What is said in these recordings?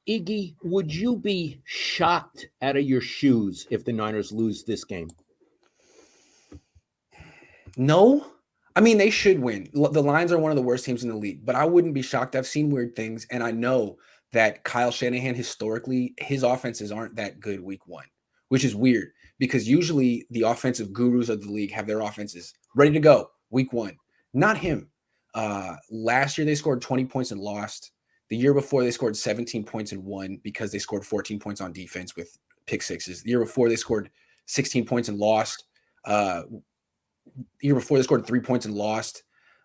Iggy, would you be shocked out of your shoes if the Niners lose this game? No. I mean, they should win. The Lions are one of the worst teams in the league, but I wouldn't be shocked. I've seen weird things, and I know that Kyle Shanahan, historically, his offenses aren't that good week one, which is weird because usually the offensive gurus of the league have their offenses ready to go week one. Not him. Last year, they scored 20 points and lost. The year before, they scored 17 points and won because they scored 14 points on defense with pick sixes. The year before, they scored 16 points and lost. The year before, they scored 3 points and lost.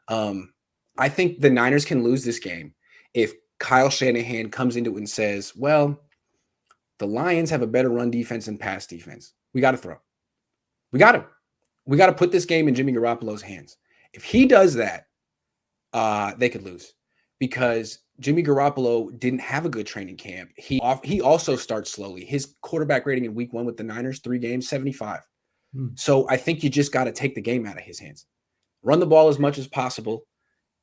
I think the Niners can lose this game if Kyle Shanahan comes into it and says, well, the Lions have a better run defense and pass defense. We got to throw. We got to put this game in Jimmy Garoppolo's hands. If he does that, they could lose because Jimmy Garoppolo didn't have a good training camp. He also starts slowly. His quarterback rating in week one with the Niners, 3 games, 75. So I think you just got to take the game out of his hands. Run the ball as much as possible.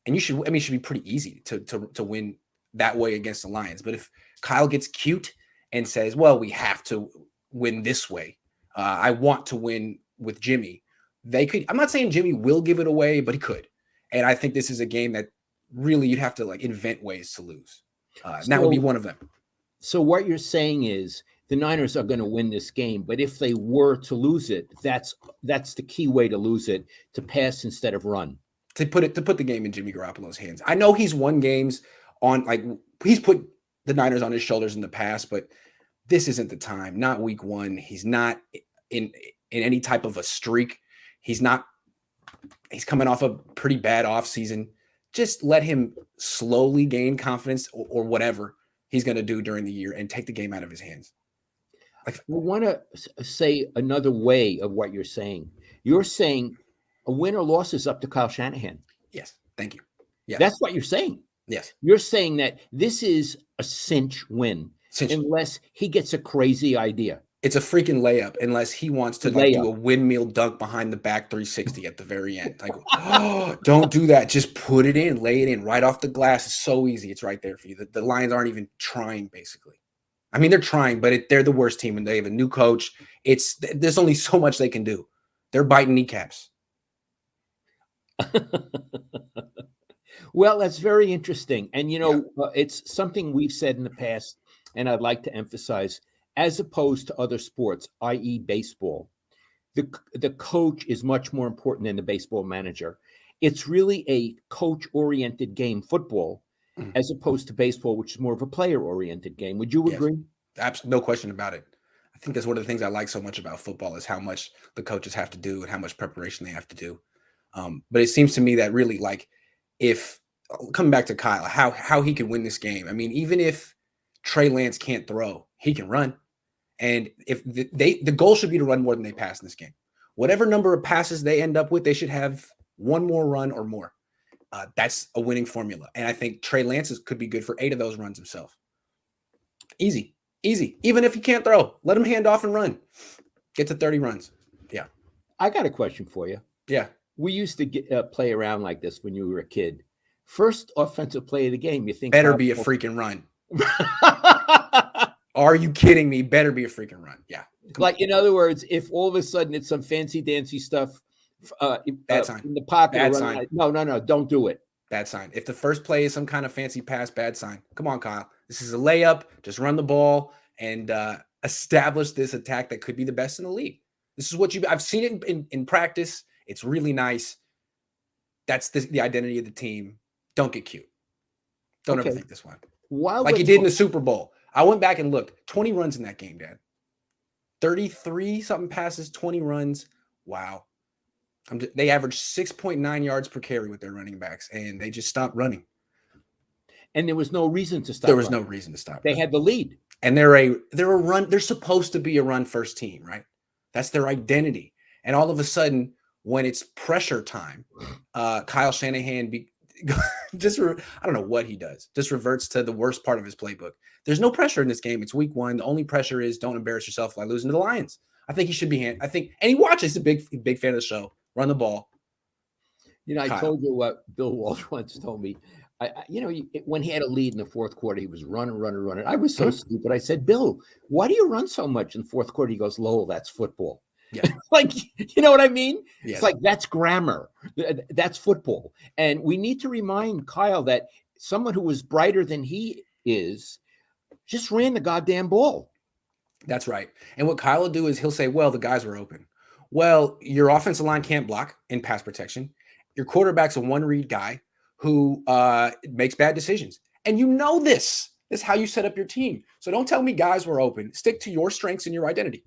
And it should be pretty easy to win that way against the Lions. But if Kyle gets cute and says, well, we have to win this way. I want to win with Jimmy. They could. I'm not saying Jimmy will give it away, but he could. And I think this is a game that really you'd have to invent ways to lose. And that would be one of them. So what you're saying is the Niners are going to win this game, but if they were to lose it, that's the key way to lose it, to pass instead of run. To put the game in Jimmy Garoppolo's hands. I know he's won games on he's put the Niners on his shoulders in the past, but this isn't the time. Not week one. He's not in any type of a streak. He's coming off a pretty bad offseason. Just let him slowly gain confidence or whatever he's going to do during the year and take the game out of his hands. I want to say another way of what you're saying. You're saying a win or loss is up to Kyle Shanahan. Yes. Thank you. Yeah. That's what you're saying. Yes. You're saying that this is a cinch win unless he gets a crazy idea. It's a freaking layup unless he wants to do a windmill dunk behind the back 360 at the very end. Don't do that. Just put it in, lay it in right off the glass. It's so easy. It's right there for you. The Lions aren't even trying, basically. I mean, they're trying, but they're the worst team, and they have a new coach. There's only so much they can do. They're biting kneecaps. Well, that's very interesting. And, it's something we've said in the past, and I'd like to emphasize, as opposed to other sports, i.e. baseball, the coach is much more important than the baseball manager. It's really a coach-oriented game, football, as opposed to baseball, which is more of a player-oriented game. Would you agree? Absolutely, no question about it. I think that's one of the things I like so much about football is how much the coaches have to do and how much preparation they have to do. But it seems to me that really, if coming back to Kyle, how he can win this game. I mean, even if Trey Lance can't throw, he can run. And if the goal should be to run more than they pass in this game. Whatever number of passes they end up with, they should have one more run or more. That's a winning formula. And I think Trey Lance could be good for 8 of those runs himself. Easy. Even if he can't throw, let him hand off and run. Get to 30 runs. Yeah. I got a question for you. Yeah. We used to play around like this when you were a kid. First offensive play of the game, you think better be a freaking run. Are you kidding me? Better be a freaking run. Yeah. In other words, if all of a sudden it's some fancy dancy stuff bad sign. In the pocket, bad sign. No, don't do it. Bad sign. If the first play is some kind of fancy pass, bad sign. Come on, Kyle. This is a layup. Just run the ball and establish this attack that could be the best in the league. This is what I've seen it in practice. It's really nice. That's the identity of the team. Don't get cute. Don't ever think this one. Like you did in the Super Bowl. I went back and looked. 20 runs in that game, Dad. 33 something passes, 20 runs. Wow. They averaged 6.9 yards per carry with their running backs, and they just stopped running. And there was no reason to stop. There was no reason to stop. They had the lead. And they're a run. They're supposed to be a run first team, right? That's their identity. And all of a sudden, when it's pressure time, Kyle Shanahan I don't know what he does. Just reverts to the worst part of his playbook. There's no pressure in this game. It's week one. The only pressure is don't embarrass yourself by losing to the Lions. I think he should be. And he watches. He's a big fan of the show. Run the ball. I told you what Bill Walsh once told me. when he had a lead in the fourth quarter, he was running. I was so Mhm. stupid. I said, Bill, why do you run so much in the fourth quarter? He goes, Lowell, that's football. Yes. Like, you know what I mean? It's Yes. like, that's grammar. That's football. And we need to remind Kyle that someone who was brighter than he is just ran the goddamn ball. That's right. And what Kyle will do is he'll say, well, the guys were open. Well, your offensive line can't block in pass protection. Your quarterback's a one-read guy who makes bad decisions. And you know this. This is how you set up your team. So don't tell me guys were open. Stick to your strengths and your identity.